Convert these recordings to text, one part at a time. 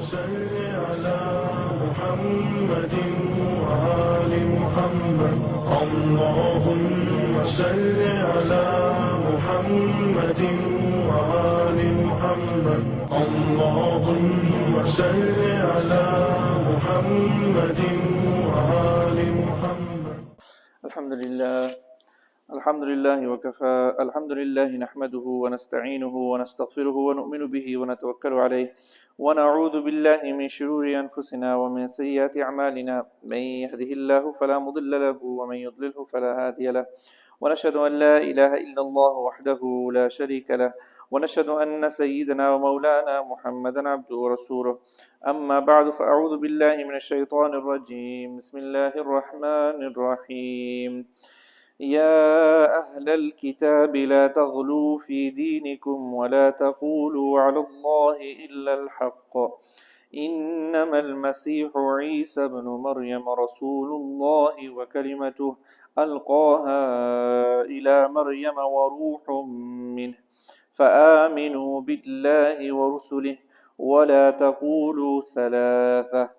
صل على محمد وآل محمد اللهم صل على محمد وآل محمد اللهم صل على محمد وآل محمد. الحمد لله وكفى. الحمد لله نحمده ونستعينه ونستغفره ونؤمن به ونتوكل عليه ونعوذ بالله من شرور أنفسنا ومن سيئات أعمالنا. من يهده الله فلا مضل له ومن يضلله فلا هادي له. ونشهد أن لا إله إلا الله وحده لا شريك له. ونشهد أن سيدنا ومولانا محمدا عبده ورسوله. أما بعد فأعوذ بالله من الشيطان الرجيم. بسم الله الرحمن الرحيم. يا أهل الكتاب لا تغلوا في دينكم ولا تقولوا على الله إلا الحق إنما المسيح عيسى بن مريم رسول الله وكلمته ألقاها إلى مريم وروح منه فآمنوا بالله ورسله ولا تقولوا ثلاثة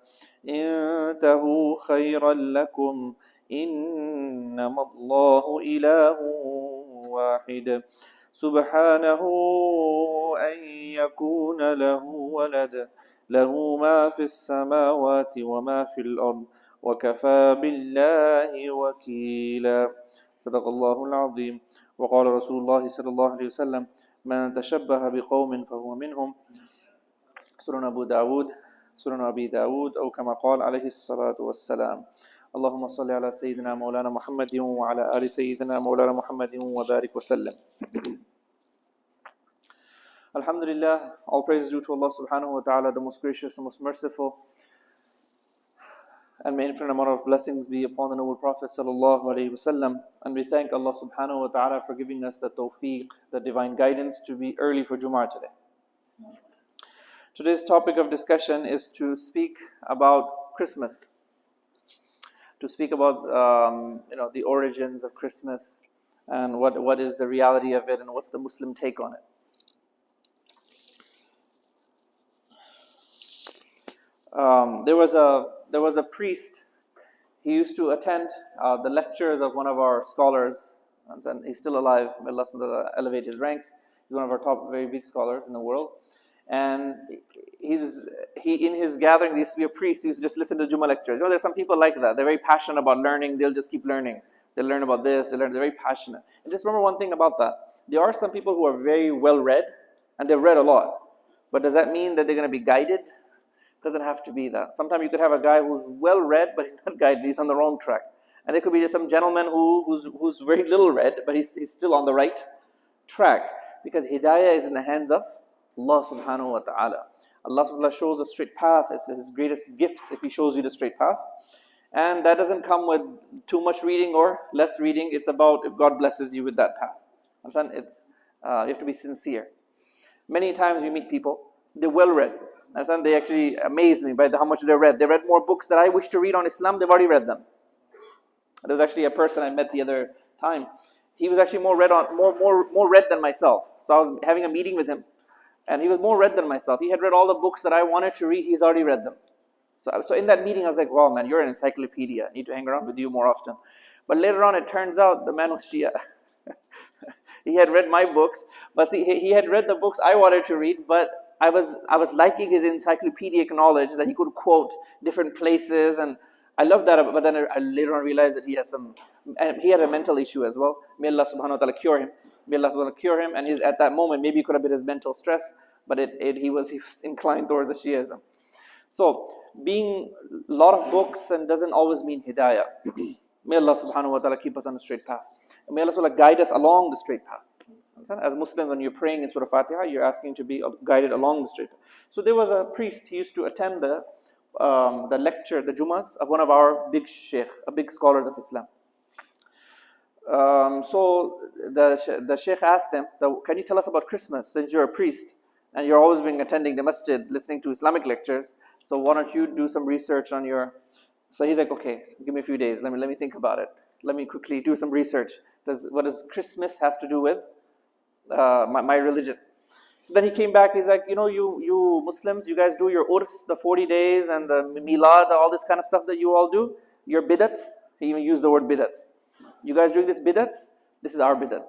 انتهوا خيرا لكم إنما الله إله واحد سبحانه أن يكون له ولد له ما في السماوات وما في الأرض وكفى بالله وكيلا. صدق الله العظيم. وقال رسول الله صلى الله عليه وسلم من تشبه بقوم فهو منهم. سنن أبي داود أو كما قال عليه الصلاة والسلام. اللهم صل على سيدنا مولانا محمد وعلى آل سيدنا مولانا محمد وبارك وسلم. Alhamdulillah, all praise is due to Allah subhanahu wa ta'ala, the most gracious, the most merciful, and may infinite amount of blessings be upon the noble Prophet sallallahu alaihi wasallam. And we thank Allah subhanahu wa ta'ala for giving us the tawfiq, the divine guidance to be early for Jumu'ah today. Today's topic of discussion is to speak about Christmas. To speak about the origins of Christmas and what is the reality of it and what's the Muslim take on it. There was a priest. He used to attend the lectures of one of our scholars, and he's still alive. May Allah subhanahu wa ta'ala elevate his ranks. He's one of our top, very big scholars in the world. And he in his gathering, there used to be a priest who used to just listen to Jummah lectures. There's some people like that. They're very passionate about learning. They'll just keep learning. They'll learn about this. They're very passionate. And just remember one thing about that. There are some people who are very well read, and they've read a lot. But does that mean that they're going to be guided? Doesn't have to be that. Sometimes you could have a guy who's well read, but he's not guided. He's on the wrong track. And there could be just some gentleman who's very little read, but he's still on the right track. Because hidayah is in the hands of Allah subhanahu wa ta'ala. Allah subhanahu wa ta'ala shows the straight path. It's His greatest gift if He shows you the straight path. And that doesn't come with too much reading or less reading. It's about if God blesses you with that path. You have to be sincere. Many times you meet people, they're well read. They actually amaze me by how much they read. They read more books that I wish to read on Islam. They've already read them. There was actually a person I met the other time. He was actually more read than myself. So I was having a meeting with him. And he was more read than myself. He had read all the books that I wanted to read. He's already read them. So in that meeting, I was like, wow, man, you're an encyclopedia. I need to hang around with you more often. But later on, it turns out the man was Shia. He had read my books. But see, he had read the books I wanted to read. But I was liking his encyclopedic knowledge that he could quote different places. And I loved that. But then I later on realized that he had a mental issue as well. May Allah subhanahu wa ta'ala cure him. May Allah subhanahu wa ta'ala cure him, and at that moment, maybe it could have been his mental stress, but he was inclined towards the Shiism. So, being a lot of books and doesn't always mean hidayah. May Allah subhanahu wa ta'ala keep us on the straight path. And may Allah subhanahu wa ta'ala guide us along the straight path. As Muslims, when you're praying in Surah Fatiha, you're asking to be guided along the straight path. So there was a priest, he used to attend the lecture, the Jummahs of one of our big scholars of Islam. So the Sheikh asked him, can you tell us about Christmas since you're a priest and you're always been attending the masjid, listening to Islamic lectures, so why don't you do some research on your... So he's like, okay, give me a few days, let me think about it. Let me quickly do some research. What does Christmas have to do with my religion? So then he came back, he's like, you Muslims, you guys do your urs, the 40 days, and the milad, all this kind of stuff that you all do, your bidats. He even used the word bidats. You guys doing this bidats? This is our bidat.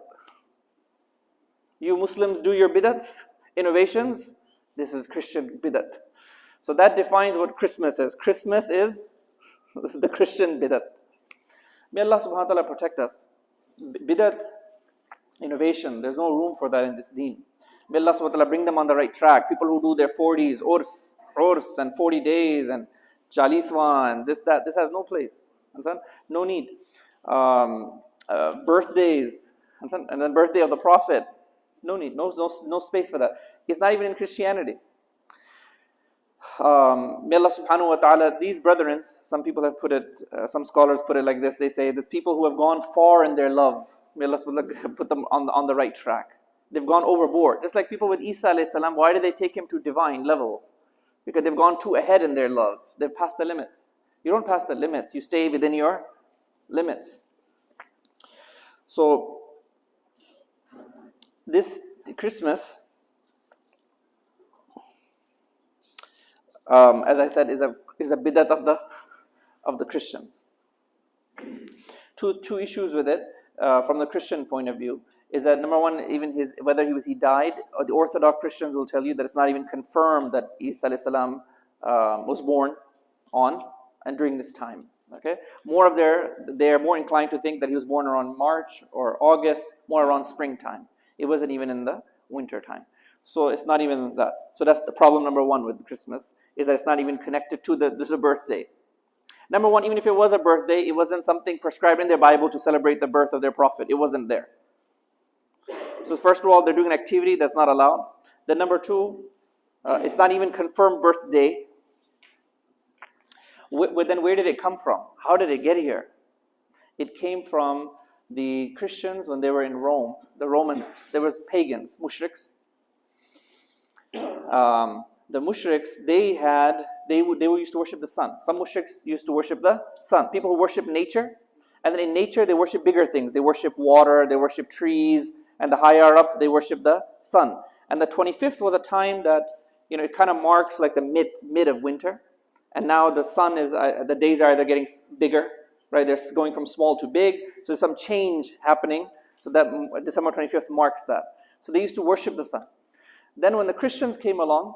You Muslims do your bidats, innovations. This is Christian bidat. So that defines what Christmas is. Christmas is the Christian bidat. May Allah subhanahu wa ta'ala protect us. Bidat, innovation, there's no room for that in this deen. May Allah subhanahu wa ta'ala bring them on the right track. People who do their 40s, urs and 40 days and chaliswa and this, that, this has no place. Understand? No need. Birthdays, understand? And then birthday of the Prophet. No need, no space for that. It's not even in Christianity. May Allah subhanahu wa ta'ala, these brethren, some people have put it, some scholars put it like this, they say that people who have gone far in their love, may Allah subhanahu wa ta'ala put them on the right track. They've gone overboard. Just like people with Isa alayhi salam, why did they take him to divine levels? Because they've gone too ahead in their love. They've passed the limits. You don't pass the limits, you stay within your limits. So, this Christmas, as I said, is a bidat of the Christians. Two issues with it from the Christian point of view is that number one, even whether he died, or the Orthodox Christians will tell you that it's not even confirmed that Isa alayhi salam was born on and during this time. Okay, they're more inclined to think that he was born around March or August, more around springtime. It wasn't even in the winter time. So it's not even that. So that's the problem number one with Christmas, is that it's not even connected to the birthday. Number one, even if it was a birthday, it wasn't something prescribed in their Bible to celebrate the birth of their prophet. It wasn't there. So first of all, they're doing an activity that's not allowed. Then number two, it's not even confirmed birthday. Then where did it come from? How did it get here? It came from the Christians when they were in Rome. The Romans, there was pagans, mushriks. The mushriks, they used to worship the sun. Some mushriks used to worship the sun. People who worship nature, and then in nature they worship bigger things. They worship water, they worship trees, and the higher up they worship the sun. And the 25th was a time that it kind of marks like the mid of winter. And now the sun is the days are either getting bigger, right? They're going from small to big. So there's some change happening. So that December 25th marks that. So they used to worship the sun. Then when the Christians came along,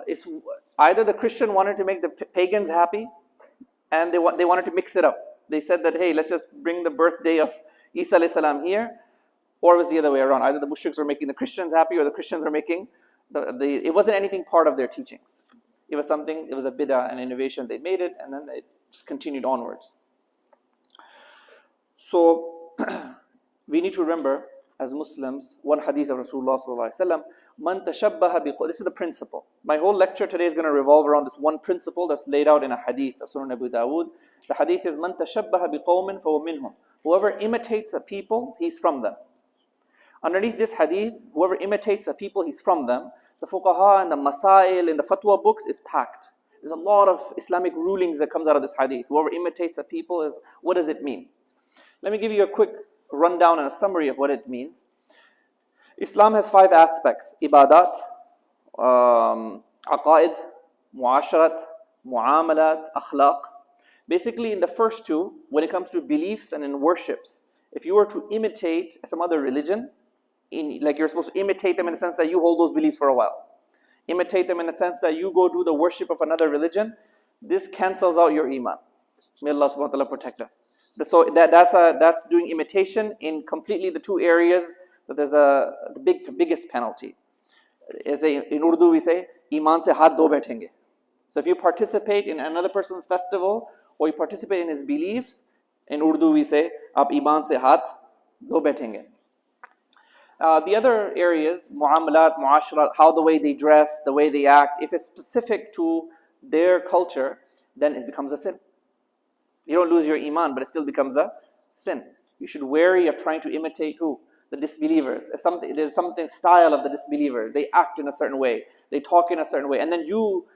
it's either the Christian wanted to make the pagans happy, and they wanted to mix it up. They said that, hey, let's just bring the birthday of Isa alayhi salam here, or it was the other way around. Either the mushriks were making the Christians happy, or the Christians were making it wasn't anything part of their teachings. It was a bid'ah, an innovation. They made it, and then it just continued onwards. So we need to remember, as Muslims, one hadith of Rasulullah sallallahu alaihi wasallam, man tashabbaha bi. This is the principle. My whole lecture today is going to revolve around this one principle that's laid out in a hadith of Sunan Abu Dawood. The hadith is man tashabbaha bi qawmin fahuwa minhum. Whoever imitates a people, he's from them. Underneath this hadith, whoever imitates a people, he's from them. The fuqaha and the masail in the fatwa books is packed. There's a lot of Islamic rulings that comes out of this hadith. Whoever imitates a people, what does it mean? Let me give you a quick rundown and a summary of what it means. Islam has 5 aspects: ibadat, aqaid, muasharat, muamalat, akhlaq. Basically, in the first two, when it comes to beliefs and in worships, if you were to imitate some other religion, like you're supposed to imitate them in the sense that you hold those beliefs for a while. Imitate them in the sense that you go do the worship of another religion. This cancels out your iman. May Allah subhanahu wa ta'ala protect us. So that's doing imitation in completely the 2 areas that there's the biggest penalty. In Urdu we say, iman se haath do baithenge. So if you participate in another person's festival or you participate in his beliefs, in Urdu we say, aap iman se haath do baithenge. The other areas, muamalat, muasharat, how the way they dress, the way they act, if it's specific to their culture, then it becomes a sin. You don't lose your iman, but it still becomes a sin. You should wary of trying to imitate who? The disbelievers. There's something style of the disbeliever. They act in a certain way. They talk in a certain way. And then you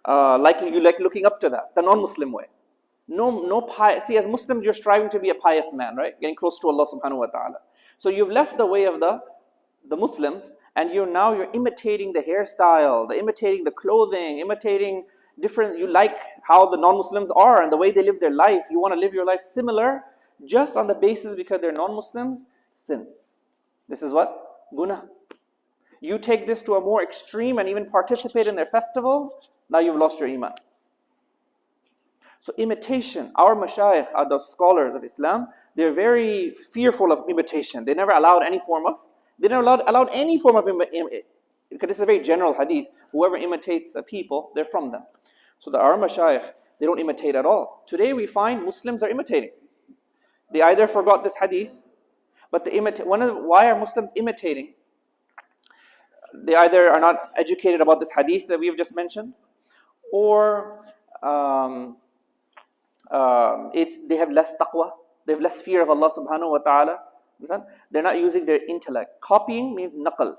like looking up to that, the non-Muslim way. See, as Muslims, you're striving to be a pious man, right? Getting close to Allah subhanahu wa ta'ala. So you've left the way of the the Muslims, and you're imitating the hairstyle, imitating the clothing, imitating different. You like how the non-Muslims are and the way they live their life. You want to live your life similar, just on the basis because they're non-Muslims. Sin. This is what? Guna. You take this to a more extreme and even participate in their festivals, now you've lost your iman. So imitation, our mashayikh are the scholars of Islam, they're very fearful of imitation. They never allowed any form of, because this is a very general hadith. Whoever imitates a people, they're from them. So our mashayikh, they don't imitate at all. Today we find Muslims are imitating. They either forgot this hadith, but why are Muslims imitating? They either are not educated about this hadith that we have just mentioned, or they have less taqwa, they have less fear of Allah subhanahu wa ta'ala. They're not using their intellect. Copying means naqal.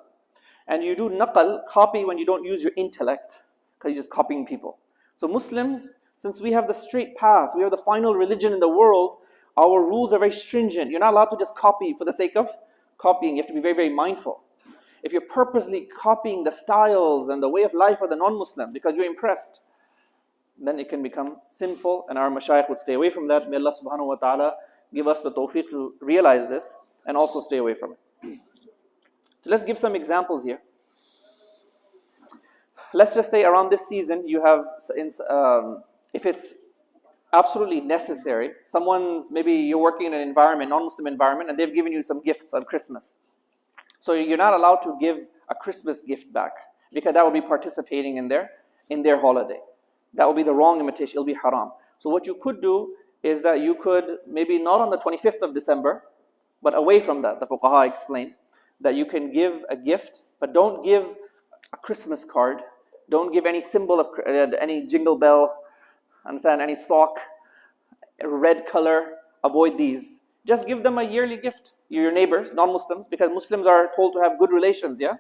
And you do naqal, copy, when you don't use your intellect, because you're just copying people. So Muslims, since we have the straight path, we have the final religion in the world, our rules are very stringent. You're not allowed to just copy for the sake of copying. You have to be very, very mindful. If you're purposely copying the styles and the way of life of the non-Muslim because you're impressed, then it can become sinful, and our mashayikh would stay away from that. May Allah subhanahu wa ta'ala give us the tawfiq to realize this and also stay away from it. So let's give some examples here. Let's just say around this season you have, if it's absolutely necessary, maybe you're working in an environment, non-Muslim environment, and they've given you some gifts on Christmas. So you're not allowed to give a Christmas gift back, because that would be participating in their holiday. That would be the wrong imitation. It'll be haram. So what you could do is that you could, maybe not on the 25th of December, but away from that, the fuqaha explain, that you can give a gift, but don't give a Christmas card. Don't give any symbol of, any jingle bell, understand, any sock, red color. Avoid these. Just give them a yearly gift. Your neighbors, non-Muslims, because Muslims are told to have good relations, yeah?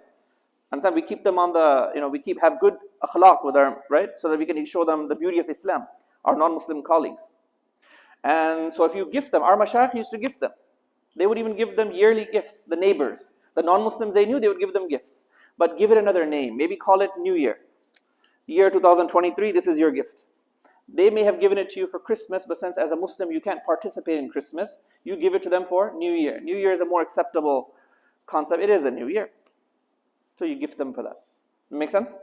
And we keep them on have good akhlaq with our, right? So that we can show them the beauty of Islam, our non-Muslim colleagues. And so if you gift them, our mashayikh used to gift them. They would even give them yearly gifts, the neighbors. The non-Muslims, they knew, they would give them gifts. But give it another name. Maybe call it New Year. Year 2023, this is your gift. They may have given it to you for Christmas, but since as a Muslim you can't participate in Christmas, you give it to them for New Year. New Year is a more acceptable concept. It is a New Year. So you gift them for that. Make sense?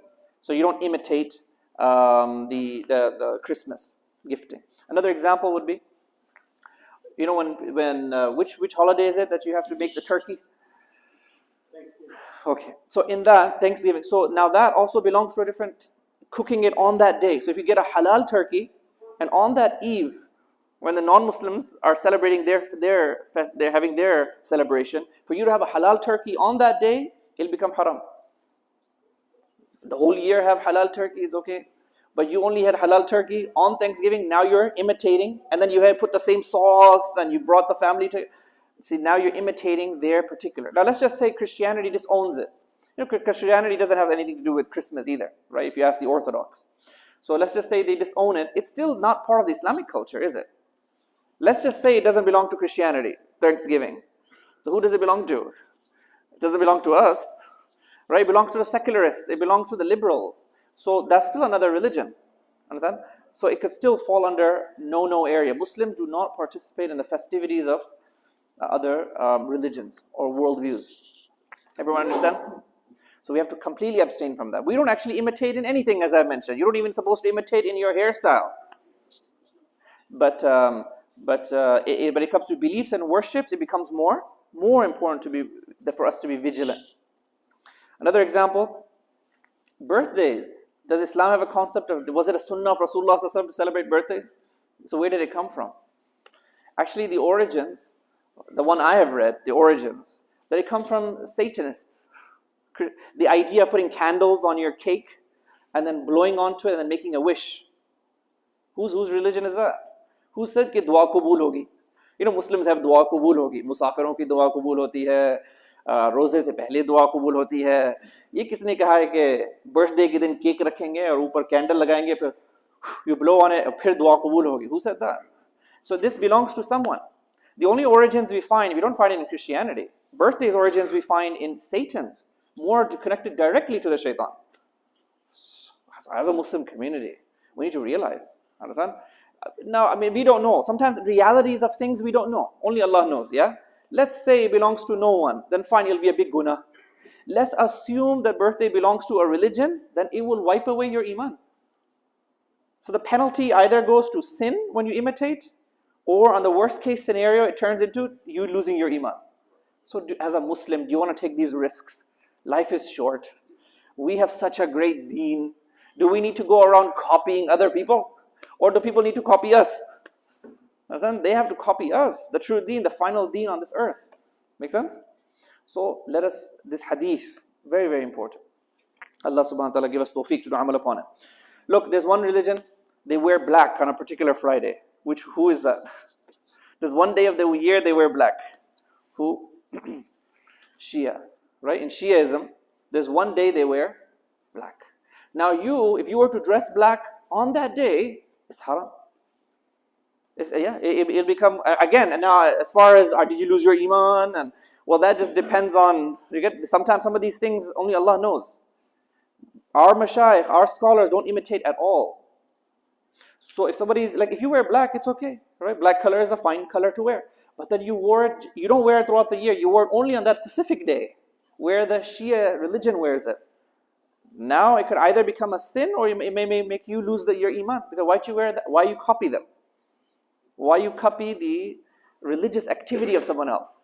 So you don't imitate the Christmas gifting. Another example would be, which holiday is it that you have to make the turkey? Thanksgiving. Okay. So in that, Thanksgiving. So now that also belongs to a different, cooking it on that day. So if you get a halal turkey, and on that eve, when the non-Muslims are celebrating they're having their celebration, for you to have a halal turkey on that day, it'll become haram. The whole year have halal turkey is okay, but you only had halal turkey on Thanksgiving. Now you're imitating, and then you had put the same sauce, and you brought the family to. See, now you're imitating their particular. Now let's just say Christianity disowns it. Christianity doesn't have anything to do with Christmas either, right? If you ask the Orthodox. So let's just say they disown it. It's still not part of the Islamic culture, is it? Let's just say it doesn't belong to Christianity, Thanksgiving. So who does it belong to? It doesn't belong to us, right? It belongs to the secularists. It belongs to the liberals. So that's still another religion, understand? So it could still fall under no area. Muslims do not participate in the festivities of other religions or worldviews. Everyone understands? So we have to completely abstain from that. We don't actually imitate in anything, as I mentioned. You're not even supposed to imitate in your hairstyle. But when it comes to beliefs and worships, it becomes more important for us to be vigilant. Another example, birthdays. Does Islam have a concept of, was it a sunnah of Rasulullah to celebrate birthdays? So where did it come from? Actually, the origins, the one I have read, the origins, that it comes from Satanists. The idea of putting candles on your cake and then blowing onto it and then making a wish. Whose religion is that? Who said कि दुआ कबूल होगी? Muslims have दुआ कबूल होगी. मुसाफिरों की दुआ कबूल होती है. रोजे से पहले दुआ कबूल होती है. ये किसने कहा है कि बर्थडे के दिन केक रखेंगे और ऊपर कैंडल लगाएंगे, फिर you blow on it, फिर दुआ कबूल होगी? Who said that? So this belongs to someone. The only origins we don't find it in Christianity. Birthday's origins we find in Satan's, more connected directly to the shaitan. So as a Muslim community, we need to realize, understand? Now, I mean, we don't know. Sometimes realities of things we don't know. Only Allah knows, yeah? Let's say it belongs to no one, then fine, it'll be a big guna. Let's assume that birthday belongs to a religion, then it will wipe away your iman. So the penalty either goes to sin when you imitate, or on the worst case scenario, it turns into you losing your iman. So as a Muslim, do you want to take these risks? Life is short. We have such a great deen. Do we need to go around copying other people? Or do people need to copy us? Understand? They have to copy us, the true deen, the final deen on this earth. Make sense? So let us, this hadith, very, very important. Allah subhanahu wa ta'ala give us tawfiq to do amal upon it. Look, there's one religion, they wear black on a particular Friday. Who is that? There's one day of the year they wear black. Who? Shia. Right? In Shiaism, there's one day they wear black. Now if you were to dress black on that day, it's haram. It'll become, again, and now as far as, did you lose your iman? And well, that just depends on, sometimes some of these things only Allah knows. Our mashayikh, our scholars don't imitate at all. So if somebody's, like if you wear black, it's okay, right? Black color is a fine color to wear. But then you don't wear it throughout the year, you wore it only on that specific day, where the Shia religion wears it. Now it could either become a sin or it may make you lose your iman. Because why'd you wear that? Why you copy them? Why you copy the religious activity of someone else?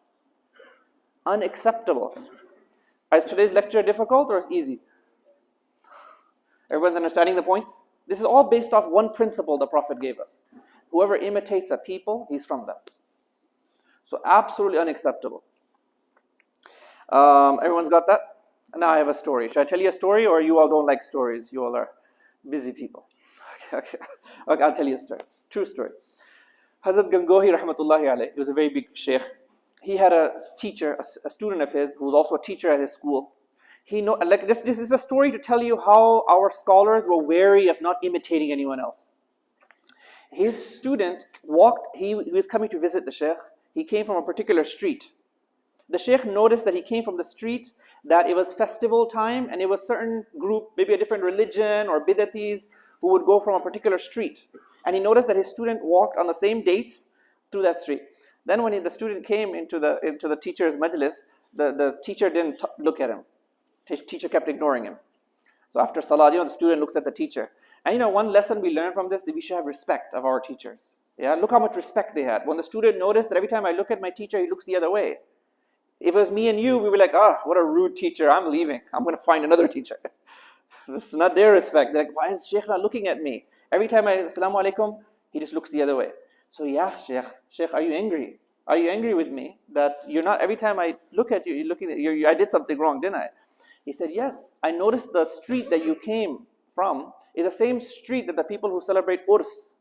Unacceptable. Is today's lecture difficult or is easy? Everyone's understanding the points? This is all based off one principle the Prophet gave us. Whoever imitates a people, he's from them. So absolutely unacceptable. Everyone's got that? Now I have a story. Should I tell you a story, or you all don't like stories? You all are busy people. Okay, I'll tell you a story. True story. Hazrat Gangohi rahmatullahi alayhi, he was a very big sheikh. He had a teacher, a student of his, who was also a teacher at his school. This is a story to tell you how our scholars were wary of not imitating anyone else. His student he was coming to visit the sheikh. He came from a particular street. The sheikh noticed that he came from the street, that it was festival time, and it was certain group, maybe a different religion or bidatis, who would go from a particular street. And he noticed that his student walked on the same dates through that street. Then when the student came into the teacher's majlis, the teacher didn't look at him. Teacher kept ignoring him. So after salah, the student looks at the teacher. And one lesson we learn from this, that we should have respect of our teachers. Yeah, look how much respect they had. When the student noticed that every time I look at my teacher, he looks the other way. If it was me and you, we were like, what a rude teacher, I'm leaving. I'm going to find another teacher. This is not their respect. They're like, why is Sheikh not looking at me? Every time I say Assalamu alaikum, he just looks the other way. So he asked Sheikh, are you angry? Are you angry with me that you're not, every time I look at you, you're looking at I did something wrong, didn't I? He said, yes, I noticed the street that you came from is the same street that the people who celebrate Urs,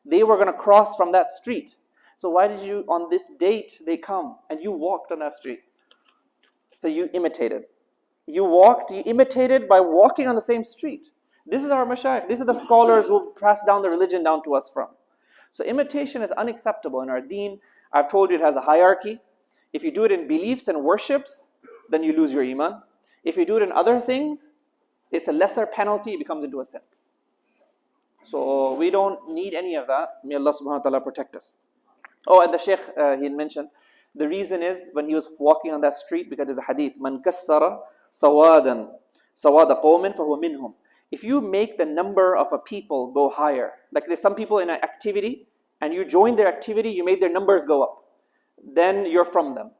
they were going to cross from that street. So why did you, on this date, they come and you walked on that street? So you imitated. You imitated by walking on the same street. This is our mashayikh. These are the scholars who passed down the religion down to us from. So imitation is unacceptable in our deen. I've told you it has a hierarchy. If you do it in beliefs and worships, then you lose your iman. If you do it in other things, it's a lesser penalty, it becomes into a sin. So we don't need any of that. May Allah subhanahu wa ta'ala protect us. Oh, and the Shaykh, he had mentioned, the reason is when he was walking on that street, because there's a hadith, Man kassara sawada qawmin fahuwa minhum. If you make the number of a people go higher, like there's some people in an activity, and you join their activity, you made their numbers go up, then you're from them.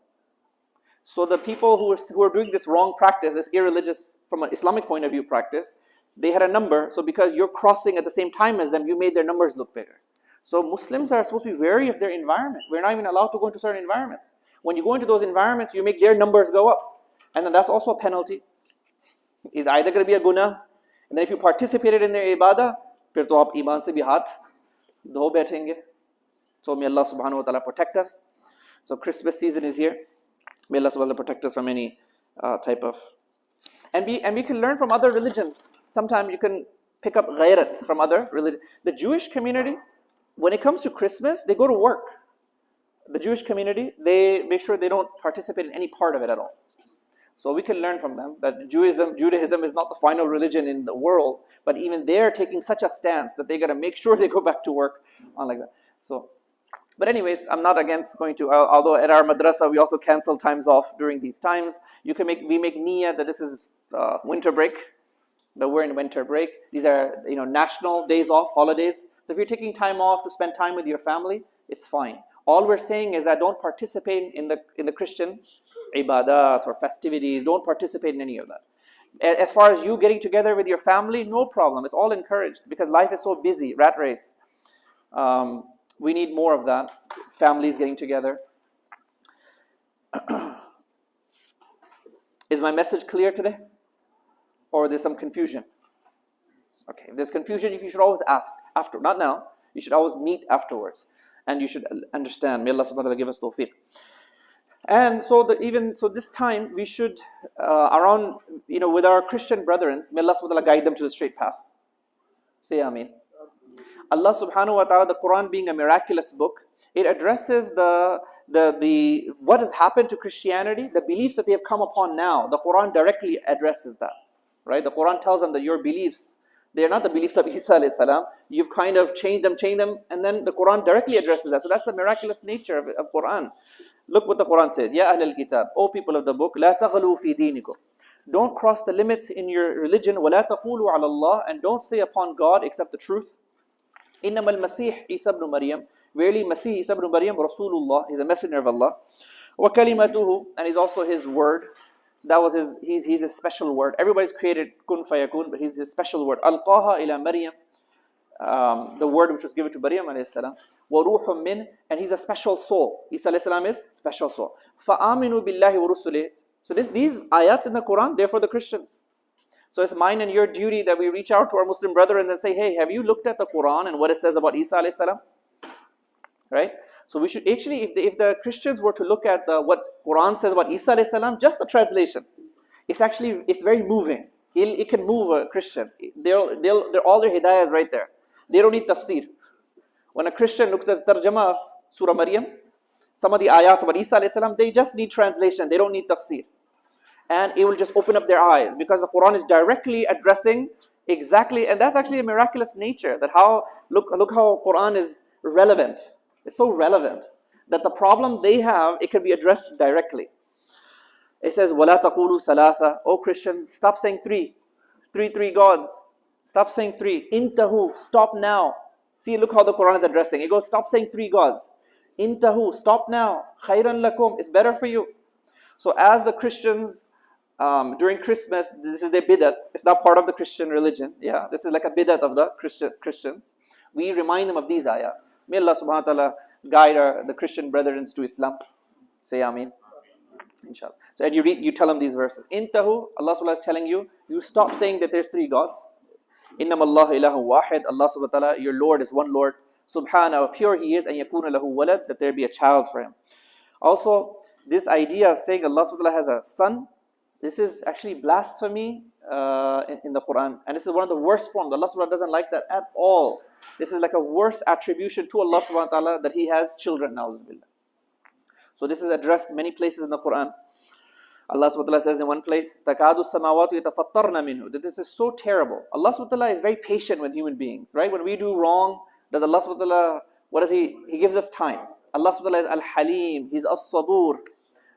So the people who are doing this wrong practice, this irreligious, from an Islamic point of view practice, they had a number, so because you're crossing at the same time as them, you made their numbers look bigger. So Muslims are supposed to be wary of their environment. We're not even allowed to go into certain environments. When you go into those environments, you make their numbers go up. And then that's also a penalty. It's either going to be a guna, and then if you participated in their ibadah, फिर तो आप ईमान से भी हाथ धो बैठेंगे. So may Allah subhanahu wa ta'ala protect us. So Christmas season is here. May Allah subhanahu wa ta'ala protect us from any type of... And we can learn from other religions. Sometimes you can pick up ghairat from other religions. The Jewish community, when it comes to Christmas, they go to work. the Jewish community, they make sure they don't participate in any part of it at all. So we can learn from them that Judaism is not the final religion in the world, but even they're taking such a stance that they got to make sure they go back to work on like that. So, but anyways, I'm not against going to, although at our madrasa we also cancel times off during these times. We make niyyah that this is winter break, that we're in winter break. These are national days off, holidays. So if you're taking time off to spend time with your family, it's fine. All we're saying is that don't participate in the Christian ibadat or festivities. Don't participate in any of that. As far as you getting together with your family, no problem. It's all encouraged because life is so busy, rat race. We need more of that. Families getting together. Is my message clear today? Or there's some confusion? Okay, if there's confusion, you should always ask after. Not now. You should always meet afterwards. And you should understand. May Allah subhanahu wa ta'ala give us tawfiq. And so this time we should with our Christian brethren, may Allah subhanahu wa ta'ala guide them to the straight path. Say Ameen. Allah subhanahu wa ta'ala, the Quran being a miraculous book, it addresses the what has happened to Christianity, the beliefs that they have come upon now. The Quran directly addresses that. Right? The Quran tells them that your beliefs, they are not the beliefs of Isa alayhi salam. You've kind of changed them, and then the Quran directly addresses that. So that's the miraculous nature of Quran. Look what the Quran says. Ya Ahl al-Kitab, O people of the book, La taghlu fi dinikum. Don't cross the limits in your religion. وَلَا تَقُولُوا عَلَى اللَّهِ. And don't say upon God except the truth. إِنَّمَا الْمَسِيحِ عِيسَى ibn Maryam. Verily, Masih Isa ibn Maryam, Rasulullah, he's a messenger of Allah. وَكَلِمَتُهُ. And he's also his word. So that was he's a special word. Everybody's created kun fayakun, but he's his special word. أَلْقَاهَا إِلَى Maryam. The word which was given to Maryam alayhi salam. وَرُوحٌ مِّنْ. And he's a special soul. Isa alayhi salam is special soul. فَآمِنُوا بِاللَّهِ وَرُسُلِهِ. So these ayats in the Quran, they're for the Christians. So it's mine and your duty that we reach out to our Muslim brethren and say, hey, have you looked at the Quran and what it says about Isa alayhi salam? Right? So we should actually, if the Christians were to look at what Quran says about Isa alayhi salam, just the translation, it's very moving. It can move a Christian. All their hidayah is right there. They don't need tafsir. When a Christian looks at the tarjama of Surah Maryam, some of the ayats about Isa alayhi salam, they just need translation. They don't need tafsir. And it will just open up their eyes because the Quran is directly addressing exactly, and that's actually a miraculous nature. That look how Quran is relevant. It's so relevant that the problem they have, it can be addressed directly. It says, وَلَا تَقُولُوا ثَلَاثَ. O Christians, stop saying three gods. Stop saying three. Intahu, stop now. See, look how the Quran is addressing. It goes, stop saying three gods. Intahu, stop now. Khairan lakum, it's better for you. So as the Christians, during Christmas, this is their bidat. It's not part of the Christian religion. Yeah, this is like a bidat of the Christians. We remind them of these ayats. May Allah subhanahu wa ta'ala guide the Christian brethren to Islam. Say Ameen. Inshallah. So and you tell them these verses. Intahu, Allah subhanahu wa ta'ala is telling you, you stop saying that there's three gods. Innama Allah ilahu wahid. Allah subhanahu wa ta'ala, your Lord is one Lord. Subhanahu, pure He is, and yakuna lahu walad, that there be a child for Him. Also, this idea of saying Allah subhanahu wa ta'ala has a son, this is actually blasphemy in the Quran. And this is one of the worst forms. Allah subhanahu wa ta'ala doesn't like that at all. This is like a worse attribution to Allah subhanahu wa ta'ala that He has children, na'uzubillah. So this is addressed many places in the Quran. Allah subhanahu wa ta'ala says in one place, تَكَادُ السَّمَاوَاتُ يَتَفَطَّرْنَ مِنْهُ. That this is so terrible. Allah subhanahu wa ta'ala is very patient with human beings, right? When we do wrong, does Allah subhanahu wa ta'ala, what does He gives us time. Allah subhanahu wa ta'ala is Al-Halim, He's As-Sabur,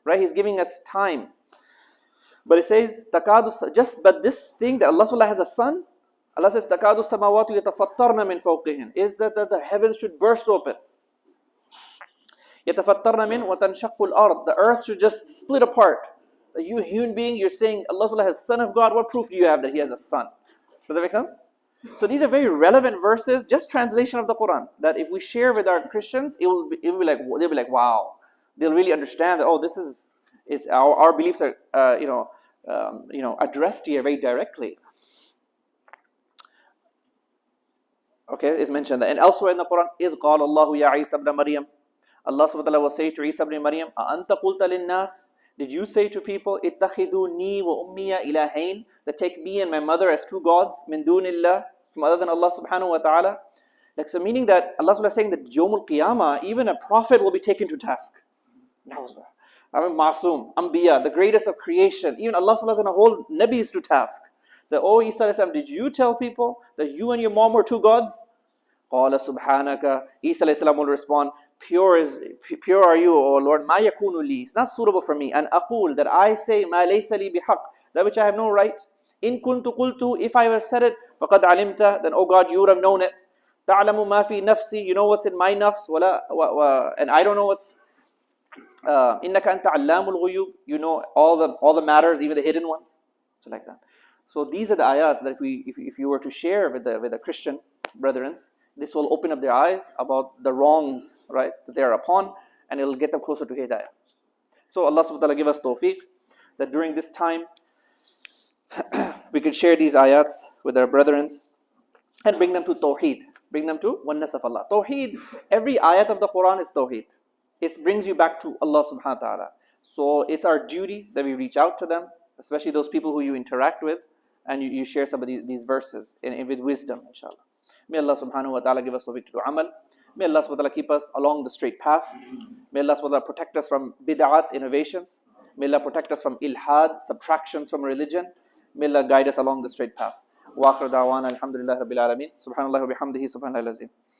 right? He's giving us time. But it says, but this thing that Allah subhanahu wa ta'ala has a son, Allah says, تَكَادُ السَّمَاوَاتُ يَتَفَطَّرْنَ مِنْ فَوْقِهِنْ, is that the heavens should burst open. يَتَفَطَّرْنَ مِنْ وَتَنْشَقُّ الْأَرْض, the earth should just split apart. You human being, you're saying Allah subhanahu wa ta'ala has son of God. What proof do you have that He has a son? Does that make sense? So these are very relevant verses, just translation of the Quran, that if we share with our Christians, they'll be like, wow. They'll really understand that, it's our beliefs are addressed here very directly. Okay, it's mentioned that. And elsewhere in the Quran, إِذْ قَالَ اللَّهُ يَا عِيسَى ibn Maryam. Allah subhanahu wa ta'ala will say to Isa ibn Maryam, أَأَنْتَ قُلْتَ لِلنَّاسِ. Did you say to people, اتَّخِذُونِي وَأُمِّيَ إِلَهَيْنِ, that take me and my mother as two gods, min dunillah, from other than Allah subhanahu wa ta'ala? Like, so meaning that Allah subhanahu wa ta'ala is saying that Yawmul Qiyamah, even a prophet will be taken to task. I mean, Masoom, Anbiya, the greatest of creation. Even Allah subhanahu wa ta'ala whole Nabis to task. That, oh Isa alayhi salam, did you tell people that you and your mom were two gods? Qala subhanaka. Isa alayhi salam will respond, pure are you, O Lord. Ma yakunu li. It's not suitable for me. And aqul, that I say, ma laysa li bihaq, that which I have no right. In kuntu qultu, if I have said it, faqad alimta, then, oh God, you would have known it. Ta'lamu ma fi nafsi, you know what's in my nafs, and I don't know what's. Innaka anta allamul ghuyub, you know all the matters, even the hidden ones. So like that. So these are the ayats that if you were to share with the Christian brethren, this will open up their eyes about the wrongs, right, that they are upon, and it will get them closer to Hidayah. So Allah subhanahu wa ta'ala give us tawfiq that during this time we could share these ayats with our brethren and bring them to Tawheed, bring them to oneness of Allah. Tawheed, every ayat of the Quran is Tawheed. It brings you back to Allah subhanahu wa ta'ala. So it's our duty that we reach out to them, especially those people who you interact with, and you share some of these verses with wisdom, inshallah. May Allah subhanahu wa ta'ala give us tawfiq to do amal. May Allah subhanahu wa ta'ala keep us along the straight path. May Allah subhanahu wa ta'ala protect us from bid'at, innovations. May Allah protect us from ilhad, subtractions from religion. May Allah guide us along the straight path. Wa akhir da'wana alhamdulillahi rabbil alameen. Subhanallah wa bihamdihi subhanallah al-azim.